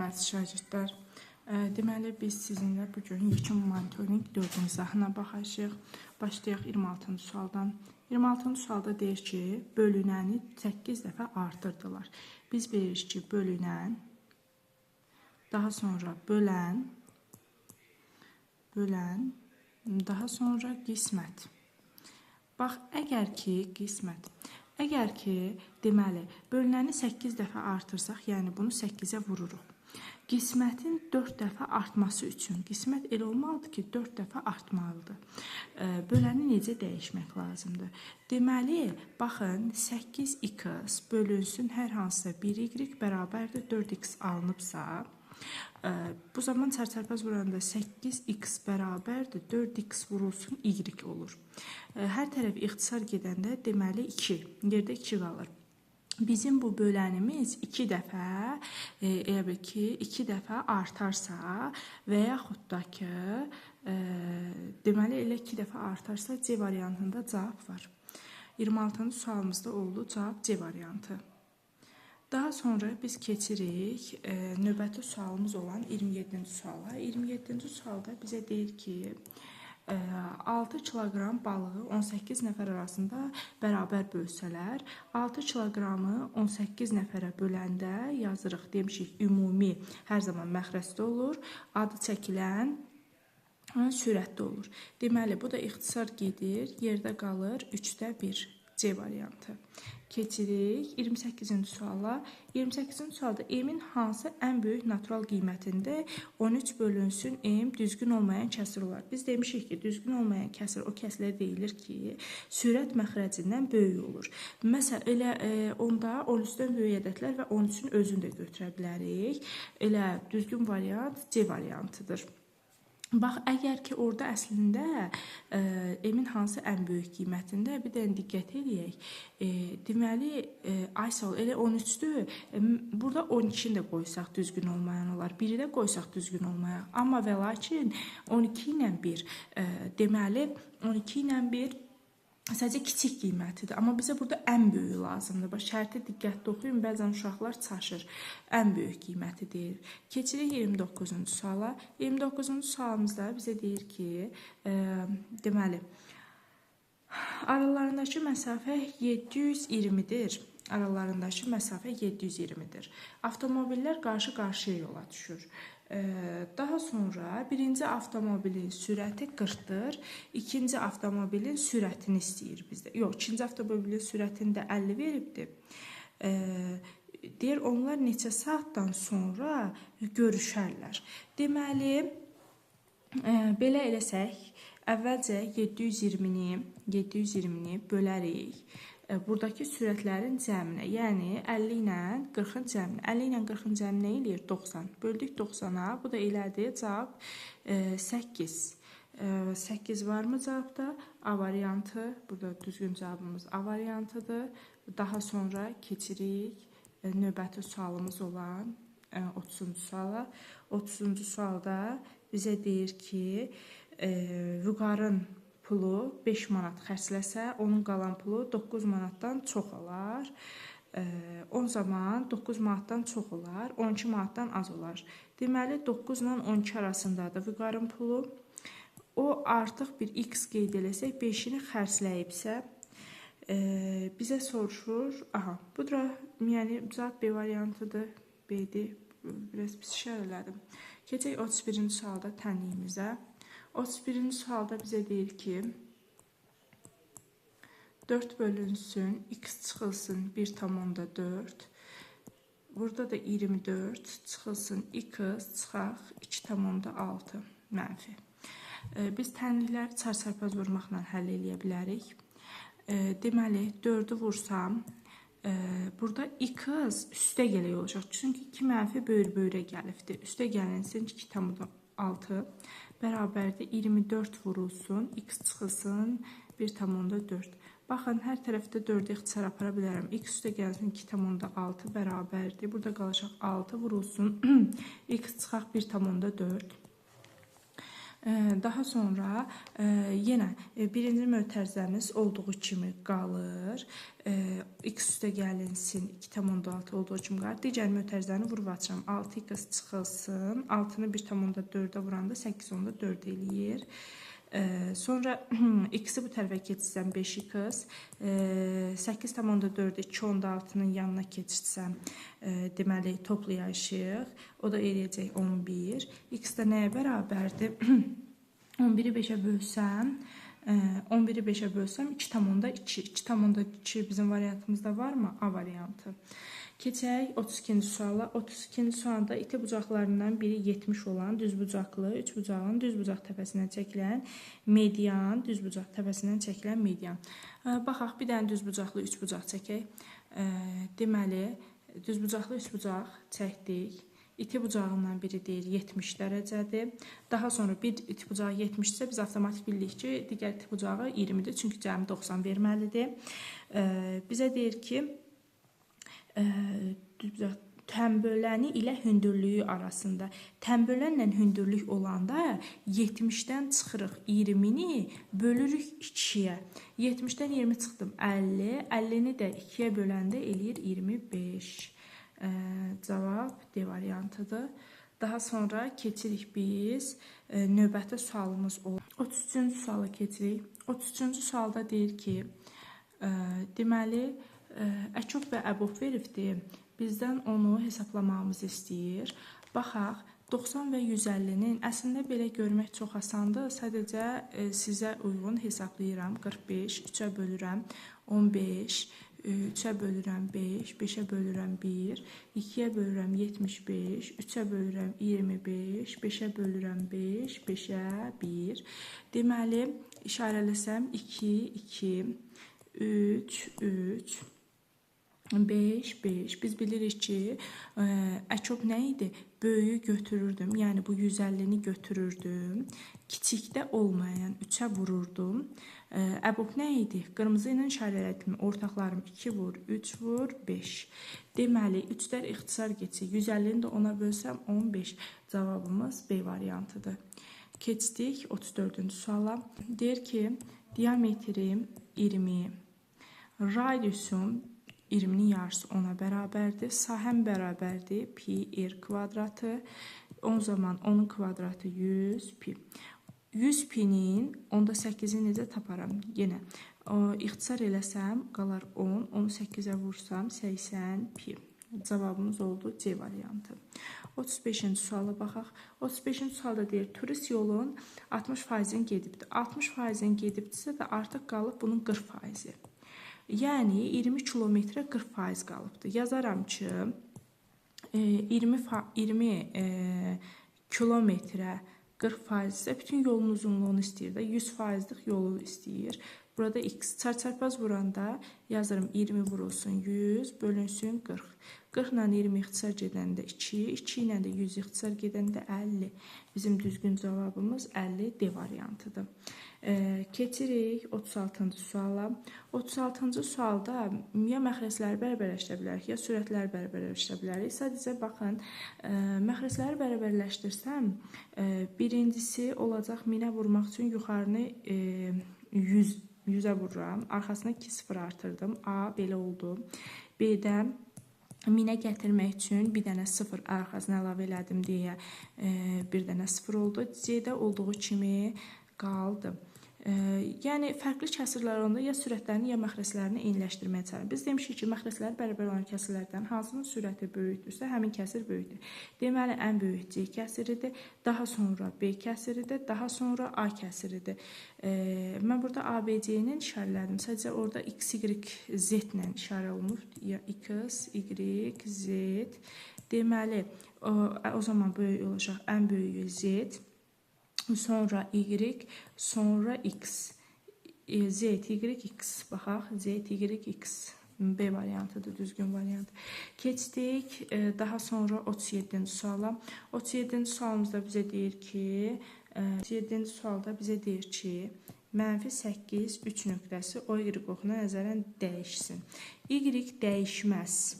Əziz şagirdlər, deməli biz sizinlə bugün yekun monitorinq 4-cü izahına baxacağıq. Başlayaq 26-cı sualdan. 26-cı sualda deyir ki, bölünəni 8 dəfə artırdılar. Biz bilirik ki, bölünən, daha sonra bölən, daha sonra qismət. Bax, əgər ki, deməli, bölünəni 8 dəfə artırsaq, yəni bunu 8-ə vururuq. Qismətin 4 dəfə artması üçün, qismət elə olmalıdır ki, 4 dəfə artmalıdır. Böləni necə dəyişmək lazımdır? Deməli, baxın, 8x bölünsün hər hansısa 1y bərabərdir 4x alınıbsa, bu zaman çarpaz vuranda 8x bərabərdir 4x vurulsun y olur. Hər tərəf ixtisar gedəndə deməli 2, yerdə 2 qalır. Bizim bu bölənimiz 2 dəfə, elə bil ki, 2 dəfə artarsa və yaxud da ki, deməli elə 2 dəfə artarsa C variantında cavab var. 26-cı sualımızda oldu cavab C variantı. Daha sonra biz keçirik növbəti sualımız olan 27-ci suala. 27-ci sualda bizə deyir ki, 6 kiloqram balığı 18 nəfər arasında bərabər bölsələr, 6 kiloqramı 18 nəfərə böləndə yazırıq, demişik, ümumi hər zaman məxrəcdə olur, adı çəkilən sürətdə olur. Deməli, bu da ixtisar gedir, yerdə qalır 3də 1, C variantı. Keçirik 28-ci suala. 28-ci sualda M-in hansı ən böyük natural qiymətində 13 bölünsün M düzgün olmayan kəsir olar. Biz demişik ki, düzgün olmayan kəsir o kəsirə deyilir ki, sürət məxrəcindən böyük olur. Məsələn, elə onda 13-dən böyük ədədlər və 13-ün özünü də götürə bilərik. Elə düzgün variant C variantıdır. Bax, əgər ki, orada əslində M-in hansı ən böyük qiymətində bir dənə diqqət edək. Deməli, Aysel elə 13-dür. Burada 12-ni də qoysaq düzgün olmayan olar. 1-i də qoysaq düzgün olmayan. Amma və lakin 12 ilə 1, deməli, 12 ilə 1 sadəcə kiçik qiymətidir. Amma bizə burada ən böyük lazımdır. Bax, şərti diqqətli oxuyun, bəzən uşaqlar çaşır. Ən böyük qiyməti deyir. Keçirik 29-cu suala. 29-cu sualımızda bizə deyir ki, deməli, aralarındakı məsafə 720-dir. Aralarındakı məsafə 720-dir. Avtomobillər qarşı-qarşıya yola düşür. Daha sonra birinci avtomobilin sürəti 40-dır, ikinci avtomobilin sürətini istəyir bizdə. Yox, ikinci avtomobilin sürətini də 50 veribdir. Deyir, onlar neçə saatdan sonra görüşərlər. Deməli, belə eləsək, əvvəlcə 720-ni bölərik. Buradakı sürətlərin cəminə, yəni 50 ilə 40-ın cəminə. 50 ilə 40-ın cəminə nə eləyir? 90. Böldük 90-a, bu da elədir, cavab 8. 8 varmı cavabda? A variantı, burada düzgün cavabımız A variantıdır. Daha sonra keçirik növbəti sualımız olan 30-cu suala. 30-cu sualda bizə deyir ki, Vüqarın pulu 5 manat xərcləsə, onun qalan pulu 9 manatdan çox olar. O zaman 9 manatdan çox olar, 12 manatdan az olar. Deməli, 9 ilə 12 arasındadır Vüqarın pulu. O artıq bir x qeyd eləsək, 5-ini xərcləyibsə, bizə soruşur, bu da yəni cavab B variantıdır, B-dir, biraz pis işarələdim. Keçək 31-ci sualda tənliyimizə. 31-ci sualda bizə deyir ki, 4 bölünsün, x çıxılsın 1,4. Burada da 24 çıxılsın x çıxaq 2,6 mənfi. Biz tənlikləri çarpaz vurmaqla həll eləyə bilərik. Deməli, 4-ü vursam, burada x üstə gələk olacaq. Çünki 2 mənfi böyür-böyrə gəlibdir. Üstə gəlinsin 2,6 bərabərdir 24 vurulsun, x çıxılsın 1,4. Baxın, hər tərəfdə 4-ə ixtisar apara bilərəm. X üstə gəlsin 2,6 bərabərdir. Burada qalacaq 6 vurulsun, x çıxaq 1,4. Daha sonra yenə birinci mötərizəmiz olduğu kimi qalır. X üstə gəlinsin 2,6 olduğu kimi qalır. Digər mötərizəni vurub açıram. 6x çıxılsın. 6-nı 1,4-ə vuranda 8,4 eləyir. Sonra x-i bu tərəfə keçirsəm 5x, 8,4-ü 2,6-nın yanına keçirsəm, deməli toplayacağıq. O da eləyəcək 11. X də nəyə bərabərdir? 11-i 5-ə bölsəm, 11-i 5-ə bölsəm 2,2. 2,2 bizim variantımızda varmı? A variantı. Keçək 32-ci suala. 32-ci sualda iti bucaqlarından biri 70 olan düzbucaqlı, üç bucağın düzbucaq təpəsindən çəkilən median, düzbucaq təpəsindən çəkilən median. Baxaq, bir dənə düzbucaqlı üç bucaq çəkək. Deməli, düzbucaqlı üç bucaq çəkdik. İti bucağından biri deyir 70 dərəcədir. Daha sonra bir iti bucağı 70-dirsə biz avtomatik bilirik ki, digər iti bucağı 20-dir. Çünki cəmi 90 verməlidir. Bizə deyir ki, tənböləni ilə hündürlüyü arasında. Tənbölənlə hündürlük olanda 70-dən çıxırıq 20-ni bölürük 2-yə. 70-dən 20 çıxdım 50. 50-ni də 2-yə böləndə eləyir 25. Cavab D variantıdır. Daha sonra keçirik biz növbəti sualımız olur. 33-cü suala keçirik. 33-cü sualda deyir ki, deməli, Əkov və Əbov veribdir. Bizdən onu hesablamamızı istəyir. Baxaq, 90 və 150-nin əslində belə görmək çox asandır. Sadəcə sizə uyğun hesablayıram. 45, 3-ə bölürəm 15, 3-ə bölürəm 5, 5-ə bölürəm 1, 2-yə bölürəm 75, 3-ə bölürəm 25, 5-ə bölürəm 5, 5-ə 1. Deməli, işarələsəm 2, 2, 3, 3, 5, 5. Biz bilirik ki, Əkov nə idi? Böyüyü götürürdüm. Yəni, bu 150-ni götürürdüm. Kiçikdə olmayan 3-ə vururdum. Əbov nə idi? Qırmızı ilə işarələdim. Ortaqlarım 2 vur, 3 vur, 5. Deməli, 3-lər ixtisar geçir. 150-ni də ona bölsəm 15. Cavabımız B variantıdır. Keçdik 34-cü suala. Deyir ki, diametrim 20, radiusum 20-nin yarısı 10-a bərabərdir. Sahəm bərabərdir pi r kvadratı. O zaman 10-un kvadratı 100 pi. 100 pinin 10-da 8-i necə taparam? Yenə ixtisar eləsəm qalar 10, 10-u 8-ə vursam 80 pi. Cavabımız oldu C variantı. 35-ci suala baxaq. 35-ci sualda deyir, turist yolun 60%-in gedibdir. 60%-in gedibdirsə də artıq qalıb bunun 40%-i. Yəni 20 kilometrə 40% qalıbdır. Yazaram ki, 20 kilometrə 40% isə bütün yolun uzunluğunu istəyir də 100%lik yolu istəyir. Burada x çarpaz vuranda yazırım 20 vurulsun 100 bölünsün 40. 40 ilə 20 ixtisar gedəndə 2, 2 ilə də 100 ixtisar gedəndə 50. Bizim düzgün cavabımız 50 D variantıdır. Keçirik 36-cı suala. 36-cı sualda ya məxrəsləri bərabərləşdirə bilərik, ya sürətləri bərabərləşdirə bilərik. Sadəcə baxın, məxrəsləri bərabərləşdirsəm, birincisi olacaq 1000-ə vurmaq üçün yuxarını 100-ə vururam. Arxasına 2 0 artırdım. A belə oldu. B-də 1000-ə gətirmək üçün bir dənə 0 arxasına əlavə elədim deyə bir dənə 0 oldu. C-də olduğu kimi qaldı. Yəni, fərqli kəsirlər onda ya sürətlərini, ya məxrəslərini eyniləşdirməyə çalışır. Biz demişik ki, məxrəsləri bərabər olan kəsirlərdən hansının sürəti böyükdürsə, həmin kəsir böyükdür. Deməli, ən böyük C kəsiridir, daha sonra B kəsiridir, daha sonra A kəsiridir. Mən burada ABC-nin işarələdim. Sadəcə orada X, Y, Z ilə işarə olunur. Ya X, Y, Z. Deməli, o zaman böyük olacaq, ən böyüyü Z. Sonra Y, sonra X. Z, Y, X. Baxaq, Z, Y, X. B variantıdır, düzgün variant. Keçdik daha sonra 37-ci suala. 37-ci sualımızda bizə deyir ki, 37-ci sualda bizə deyir ki, -8, 3 nöqtəsi O, Y oxuna nəzərən dəyişsin. Y dəyişməz.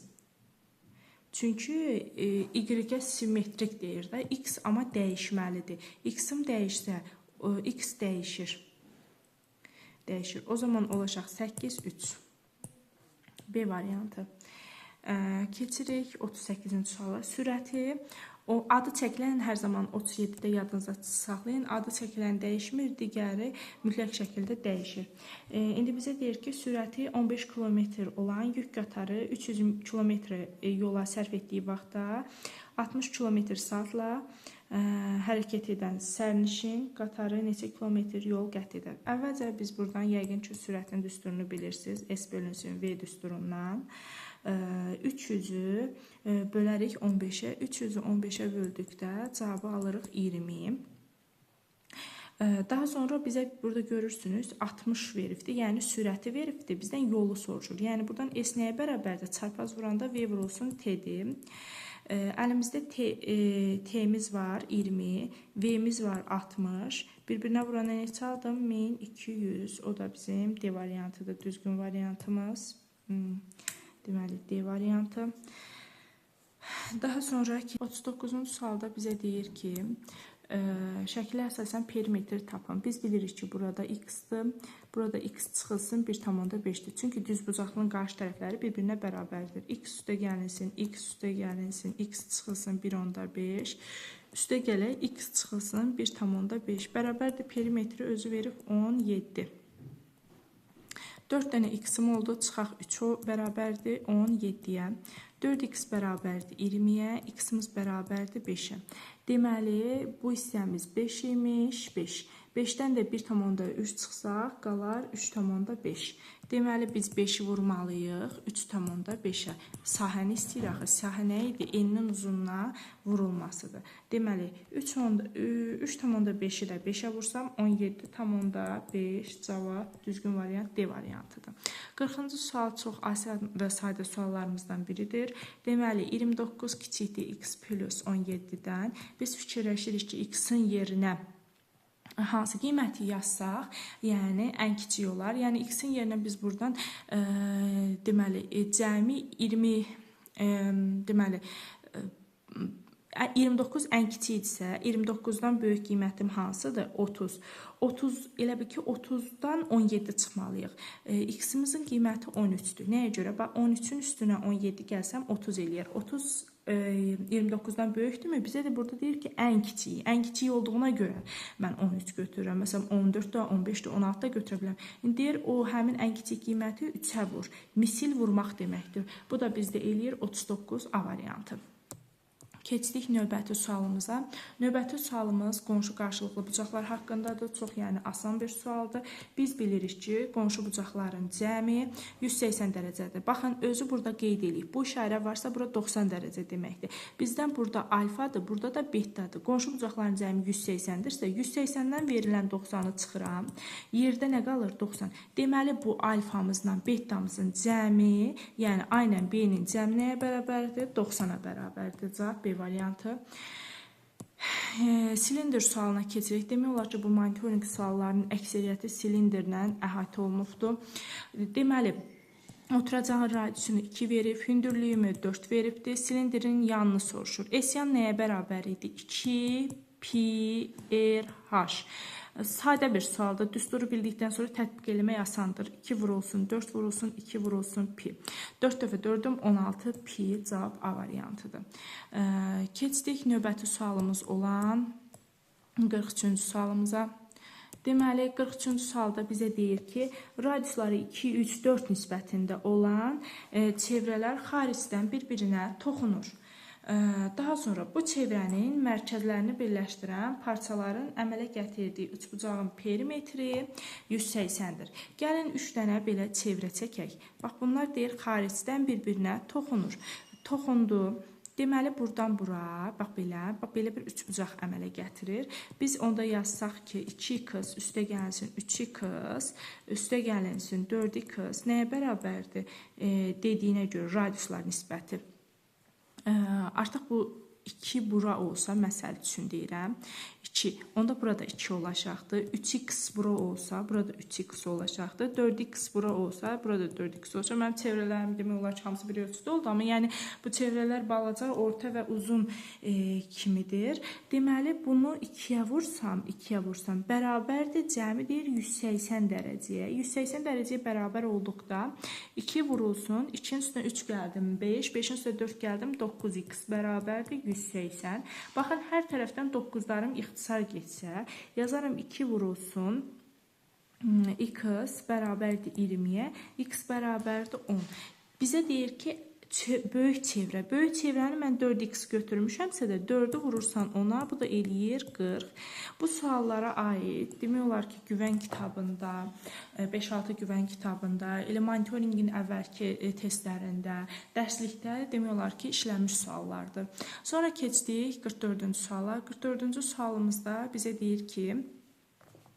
Çünki y-ə simmetrik deyir də. X amma dəyişməlidir. X-im dəyişsə, x dəyişir. O zaman olacaq 8, 3. B variantı. Keçirik 38-ci suala. Sürəti, adı çəkilən hər zaman 37-də yadınızda saxlayın. Adı çəkilən dəyişmir, digəri mütləq şəkildə dəyişir. İndi bizə deyir ki, sürəti 15 km olan yük qatarı 300 km yola sərf etdiyi vaxtda 60 km saatla hərəkət edən sərnişin qatarı neçə kilometr yol qət edər? Əvvəlcə biz buradan yəqin ki, sürətin düsturunu bilirsiniz. S bölünsün V düsturundan. 300-ü bölərik 15-ə. 300-ü 15-ə böldükdə cavabı alırıq 20. Daha sonra bizə burada görürsünüz 60 veribdir. Yəni sürəti veribdir. Bizdən yolu soruşur. Yəni buradan S nəyə bərabərdir? Çarpaz vuranda V vurulsun T-dir. Əlimizdə T-miz var 20, V-miz var 60. Bir-birinə vurana neçə aldım? 1200. O da bizim D variantıdır. Düzgün variantımız. Deməli, D variantı. Daha sonra 39-cu sualda bizə deyir ki, şəkilə əsasən perimetr tapın. Biz bilirik ki, burada x-dır. Burada x çıxılsın 1,5-dir. Çünki düzbucaqlının qarşı tərəfləri bir-birinə bərabərdir. X üstə gəlinsin, x üstə gəlinsin, x çıxılsın 1,5. Üstə gələk, x çıxılsın 1,5. Bərabərdir, perimetri özü verib 17. 4 dənə x-im oldu, çıxaq 3, o bərabərdir 17-yə. 4x bərabərdir 20-yə, x-imiz bərabərdir 5-ə. Deməli, bu hissəmiz 5 imiş, 5. 5-dən də 1,3 çıxsaq, qalar 3,5. Deməli, biz 5-i vurmalıyıq 3,5-ə. Sahəni istəyir axı. Sahə nə idi? N-nin uzunluğuna vurulmasıdır. Deməli, 3,5-i də 5-ə vursam, 17,5 cavab düzgün variant D variantıdır. 40-cı sual çox asan və sadə suallarımızdan biridir. Deməli, 29 kiçikdir x plus 17-dən. Biz fikirləşirik ki, x-in yerinə hansı qiyməti yazsaq, yəni ən kiçik olar. Yəni x-in yerinə biz buradan deməli cəmi 29 ən kiçikdirsə, 29-dan böyük qiymətim hansıdır? 30. 30 elə bil ki, 30-dan 17 çıxmalıyıq. X-imizin qiyməti 13-dür. Nəyə görə? 13-ün üstünə 17 gəlsəm 30 eləyər. 30 29-dan böyükdürmü? Bizə də burada deyir ki, ən kiçiyi. Ən kiçiyi olduğuna görə mən 13 götürürəm. Məsələn, 14-də, 15-də, 16-da götürə bilərəm. İndi deyir, o həmin ən kiçik qiyməti 3-ə vur. Misil vurmaq deməkdir. Bu da bizdə eləyir 39 A variantı. Keçdik növbəti sualımıza. Növbəti sualımız qonşu qarşılıqlı bucaqlar haqqındadır. Çox asan bir sualdır. Biz bilirik ki, qonşu bucaqların cəmi 180 dərəcədir. Baxın, özü burada qeyd edilib. Bu işarə varsa, burada 90 dərəcə deməkdir. Bizdən burada alfadır, burada da betadır. Qonşu bucaqların cəmi 180-dirsə, 180-dən verilən 90-ı çıxıram. Yerdə nə qalır? 90. Deməli, bu alfamızla betamızın cəmi, yəni aynən B-nin cəmi nəyə bərabərdir? 90-a bərabərdir. Cavab B variantı. Silindr sualına keçirik. Demək olar ki, bu monitoring suallarının əksəriyyəti silindirlə əhatə olunubdur. Deməli, oturacağın radiusunu 2 verib, hündürlüyümü 4 veribdir. Silindrin yanını soruşur. S-yan nəyə bərabər idi? 2 pi r h. Sadə bir sualdır. Düsturu bildikdən sonra tətbiq eləmək asandır. 2 vurulsun, 4 vurulsun, 2 vurulsun pi. 4 dəfə 4-üm 16 pi cavab A variantıdır. Keçdik növbəti sualımız olan 43-cü sualımıza. Deməli, 43-cü sualda bizə deyir ki, radiusları 2, 3, 4 nisbətində olan çevrələr xaricdən bir-birinə toxunur. Daha sonra bu çevrənin mərkəzlərini birləşdirən parçaların əmələ gətirdiyi üçbucağın perimetri 180-dir. Gəlin 3 dənə belə çevrə çəkək. Bax, bunlar deyir, xaricdən bir-birinə toxunur. Toxundu. Deməli, buradan bura, bax belə bir üçbucaq əmələ gətirir. Biz onda yazsaq ki, 2x üstə gəlinsin 3x, üstə gəlinsin 4x nəyə bərabərdir? Dediyinə görə radiuslar nisbəti. Artıq bu 2 bura olsa, məsəl üçün deyirəm, 2. Onda burada 2 olacaqdır. 3x bura olsa, burada 3x olacaqdır. 4x bura olsa, burada 4x olacaq. Mənim çevrələrim demək olar ki, hamısı bir ölçüdə oldu. Amma yəni bu çevrələr balaca, orta və uzun kimidir. Deməli, bunu 2-yə vursam, bərabərdir, cəmi deyir 180 dərəcəyə. 180 dərəcəyə bərabər olduqda 2 vurulsun, 2-nin üstünə 3 gəldim, 5, 5-in üstünə 4 gəldim, 9x bərabərdir 180. Baxın, hər tərəfdən 9'larım ixtisar geçsə, yazaram 2 vurulsun, x bərabərdir 20-yə, x bərabərdir 10. Bizə deyir ki, böyük çevrə. Böyük çevrəni mən 4x götürmüşəmsə də 4'ü vurursan 10'a, bu da eləyir 40. Bu suallara aid demək olar ki, güvən kitabında, 5-6 güvən kitabında, elə monitoringin əvvəlki testlərində, dərslikdə demək olar ki, işlənmiş suallardır. Sonra keçdik 44-cü suala. 44-cü sualımızda bizə deyir ki,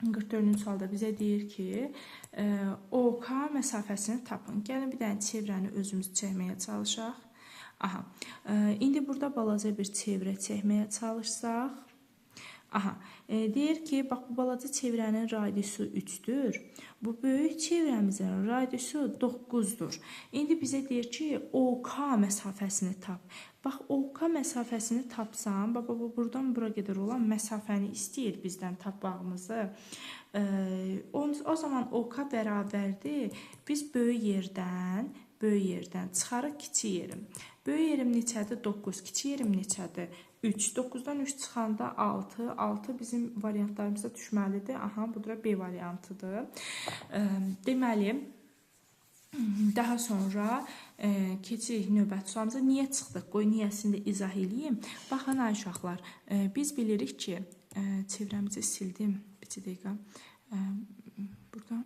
44-cü sualda bizə deyir ki, OK məsafəsini tapın. Gəlin bir dənə çevrəni özümüz çəkməyə çalışaq. Aha. İndi burada balaca bir çevrə çəkməyə çalışsaq. Aha. Deyir ki, bax bu balaca çevrənin radiusu 3'dür. Bu böyük çevrəmizin radiusu 9'dur. İndi bizə deyir ki, OK məsafəsini tap. Bax, OK məsafəsini tapsam, buradan bura qədər olan məsafəni istəyir bizdən tapmağımızı. O zaman OK bərabərdir. Biz böyük yerdən çıxarıq kiçik yerim. Böyük yerim neçədir? 9. Kiçik yerim neçədir? 3. 9'dan 3 çıxanda 6. 6 bizim variantlarımıza düşməlidir. Aha, bu da B variantıdır. Deməli, daha sonra keçirik növbəti sualımıza. Niyə çıxdıq? Qoy niyəsini də izah edeyim. Baxın ay uşaqlar, biz bilirik ki, çevrəmizi sildim. Bir dəqiqə. Buradan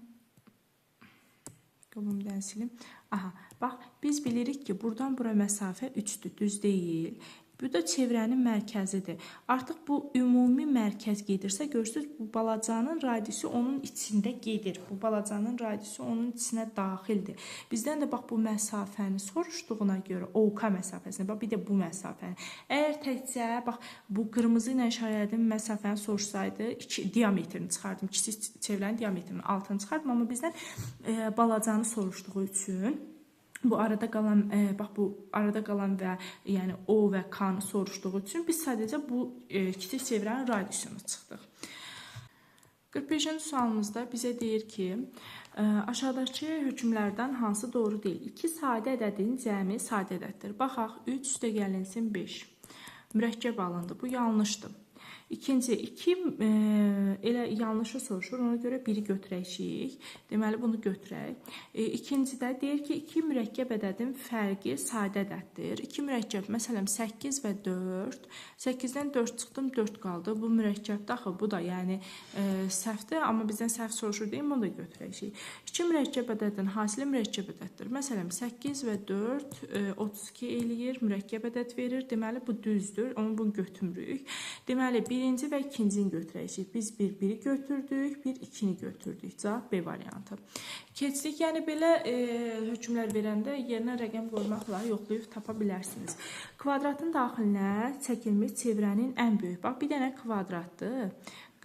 qolumdan silim. Aha, bax, biz bilirik ki, buradan bura məsafə 3'dür, düz deyil. Bu da çevrənin mərkəzidir. Artıq bu ümumi mərkəz gedirsə, görürsünüz, bu balacanın radiusu onun içində gedir. Bu balacanın radiusu onun içinə daxildir. Bizdən də bax bu məsafəni soruşduğuna görə, OK məsafəsini, bax bir də bu məsafəni. Əgər təkcə bax bu qırmızı ilə işarələdiyim məsafəni sorsaydı, diametrini çıxardım, kiçik çevrənin diametrini altını çıxardım, amma bizdən balacanı soruşduğu üçün bu arada qalan və yəni O və K-nı soruşduğu üçün biz sadəcə bu kiçik çevrənin radiusunu çıxdıq. 45-ci sualımızda bizə deyir ki, aşağıdakı hökmlərdən hansı doğru deyil? 2 sadə ədədin cəmi sadə ədəddir. Baxaq, 3 üstə gəlinsin 5. Mürəkkəb alındı. Bu yanlışdır. İkinci, 2 elə yanlışı soruşur, ona görə 1'i götürəcəyik. Deməli, bunu götürək. İkincidə deyir ki, 2 mürəkkəb ədədin fərqi sadə ədəddir. 2 mürəkkəb, məsələn, 8 və 4. 8-dən 4 çıxdım, 4 qaldı. Bu mürəkkəbdə axı, bu da yəni səhvdir, amma bizdən səhv soruşur deyim, bunu da götürəcəyik. 2 mürəkkəb ədədin hasili mürəkkəb ədəddir. Məsələn, 8 və 4, 32 eləyir, mürəkkəb ədəd verir. Deməli, bu düzdür, onu bunu götürmürük. Deməli, birinci və ikincini götürəcəyik. Biz 1-1'i götürdük, 1-2'ni götürdük. Cavab B variantı. Keçdik. Yəni, belə hökmlər verəndə yerinə rəqəm qoymaqla yoxlayıb tapa bilərsiniz. Kvadratın daxilinə çəkilmiş çevrənin ən böyük. Bax, bir dənə kvadratdır.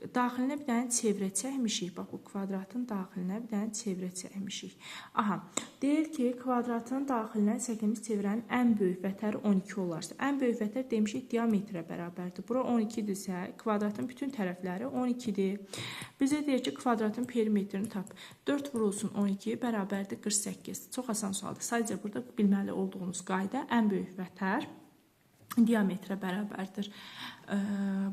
Daxilinə bir dənə çevrə çəkmişik. Bax, bu kvadratın daxilinə bir dənə çevrə çəkmişik. Aha, deyir ki, kvadratın daxilinə çəkilmiş çevrənin ən böyük vətəri 12 olarsa. Ən böyük vətər demişik diametrə bərabərdir. Bura 12-dirsə, kvadratın bütün tərəfləri 12-dir. Bizə deyir ki, kvadratın perimetrini tap. 4 vurulsun 12 bərabərdir 48. Çox asan sualdır. Sadəcə burada bilməli olduğunuz qayda ən böyük vətər diametrə bərabərdir.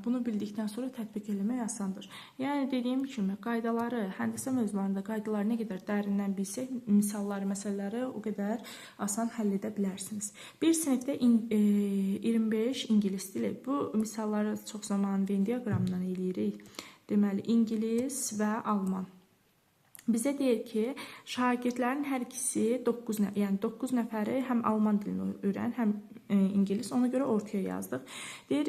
Bunu bildikdən sonra tətbiq eləmək asandır. Yəni, dediyim kimi, qaydaları, həndəsə mövzularında qaydaları nə qədər dərindən bilsək, misalları, məsələləri o qədər asan həll edə bilərsiniz. Bir sinifdə 25 ingilis dili. Bu misalları çox zaman Venn diaqramından eləyirik. Deməli, ingilis və alman. Bizə deyir ki, şagirdlərin hər ikisi 9 nəfəri həm alman dilini öyrən, həm ingilis. Ona görə ortaya yazdıq. Deyir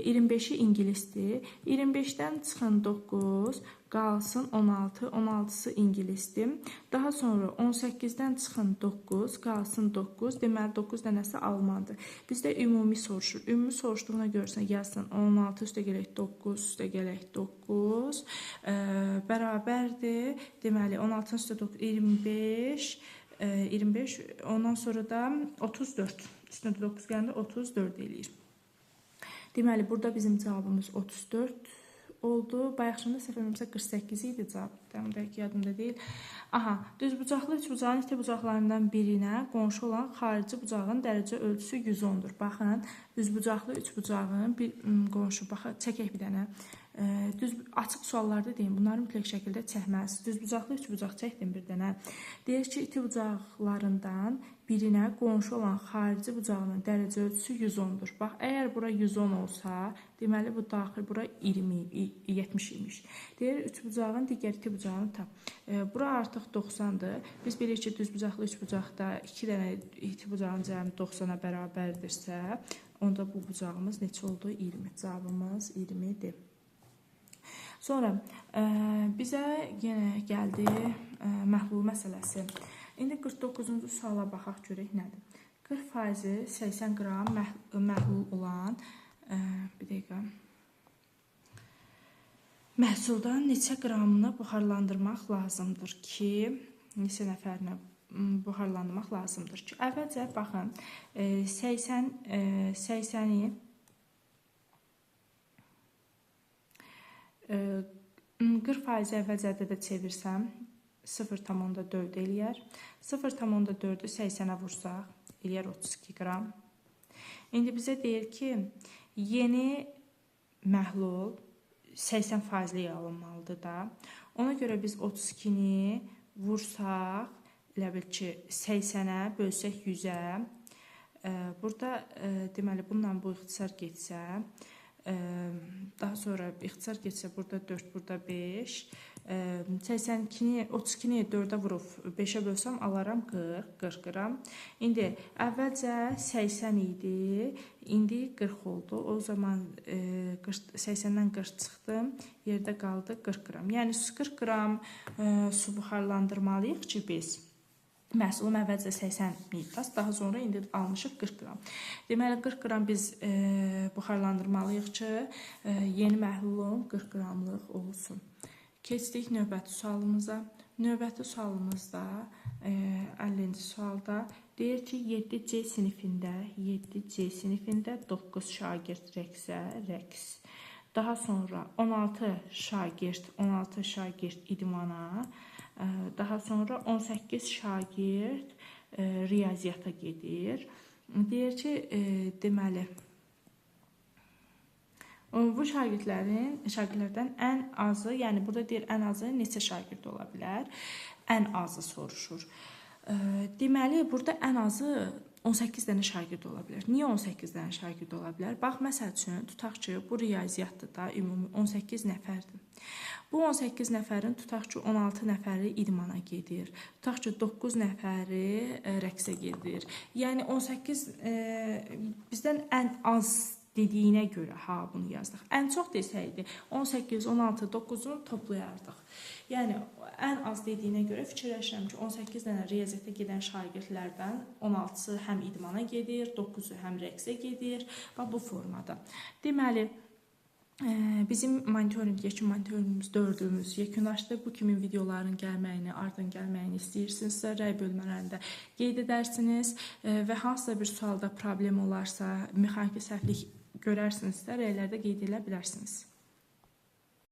25-i ingilisdir. 25-dən çıxın 9, qalsın 16, 16-sı ingilisdir. Daha sonra 18-dən çıxın 9, qalsın 9. Deməli 9 dənəsi almandır. Bizdə ümumi soruşur. Ümumi soruşduğuna görürsən yazsın 16 üstə gələk 9 üstə gələk 9 bərabərdir. Deməli 16 üstə 9 25 ondan sonra da 34. Üstünə 9 gələndə 34 eləyir. Deməli burada bizim cavabımız 34 oldu. Bayaqşında səhv etmirəmsə 48 idi cavab. Dəqiq yadımda deyil. Aha, düzbucaqlı üçbucağın iti bucaqlarından birinə qonşu olan xarici bucağın dərəcə ölçüsü 110-dur. Baxın, düzbucaqlı üçbucağın bir qonşu, baxın, çəkək bir dənə. Açıq suallarda deyim, bunları mütləq şəkildə çəkməlisiniz. Düzbucaqlı üçbucaq çəkdim bir dənə. Deyir ki, iti bucaqlarından birinə qonşu olan xarici bucağının dərəcə ölçüsü 110-dur. Bax, əgər bura 110 olsa, deməli bu daxil bura 70 imiş. Deyir, üçbucağın digər iti bucağını tap. Bura artıq 90-dır. Biz bilirik ki, düzbucaqlı üçbucaqda 2 dənə iti bucağın cəmi 90-a bərabərdirsə, onda bu bucağımız neçə oldu? 20. Cavabımız 20-dir. Sonra bizə yenə gəldi məhlul məsələsi. İndi 49-cu suala baxaq görək nədir. 40% 80 qram məhlul olan bir dəqiqə. Məhsuldan neçə qramını buxarlandırmaq lazımdır ki, neçə nəfərinə buxarlandırmaq lazımdır ki, əvvəlcə baxın 80-i 40% əvvəlcə ədədə çevirsəm 0,4 eləyər. 0,4-ü 80-ə vursaq, eləyər 32 qram. İndi bizə deyir ki, yeni məhlul 80% alınmalıdır da. Ona görə biz 32-ni vursaq, elə bil ki, 80-ə bölsək 100-ə. Burada, deməli, bununla bu ixtisar getsə, daha sonra ixtisar getsə, burada 4, burada 5. 32-ni 4-ə vurub 5-ə bölsəm, alaram 40 qram. İndi əvvəlcə 80 idi, indi 40 oldu. O zaman 80-dən 40 çıxdı, yerdə qaldı 40 qram. Yəni 40 qram su buxarlandırmalıyıq ki, biz məhsulum əvvəlcə 80 nittas, daha sonra indi almışıq 40 qram. Deməli, 40 qram biz buxarlandırmalıyıq ki, yeni məhlulum 40 qramlıq olsun. Keçdik növbəti sualımıza. Növbəti sualımızda 50-ci sualda deyir ki, 7C sinifində 9 şagird rəqs. Daha sonra 16 şagird idmana, daha sonra 18 şagird riyaziyyata gedir. Deyir ki, deməli, bu şagirdlərdən ən azı, yəni burada deyir ən azı neçə şagird ola bilər? Ən azı soruşur. Deməli, burada ən azı 18 dənə şagird ola bilər. Niyə 18 dənə şagird ola bilər? Bax, məsəl üçün, tutaq ki, bu riyaziyyatdır da, ümumi 18 nəfərdir. Bu 18 nəfərin tutaq ki, 16 nəfəri idmana gedir. Tutaq ki, 9 nəfəri rəqsə gedir. Yəni 18 bizdən ən az dediyinə görə bunu yazdıq. Ən çox desəydi 18, 16, 9-u toplayardıq. Yəni ən az dediyinə görə fikirləşirəm ki, 18 dənə riyaziyyata gedən şagirdlərdən 16-sı həm idmana gedir, 9-u həm rəqsə gedir. Bax, bu formada. Deməli, bizim yekun monitorinqimiz 4-ümüz yekunlaşdı. Bu kimi videoların gəlməyini, ardın gəlməyini istəyirsinizsə, rəy bölmələrində qeyd edərsiniz və hansısa bir sualda problem olarsa, mexaniki səhvlik görərsinizsə, rəylərdə qeyd edə bilərsiniz.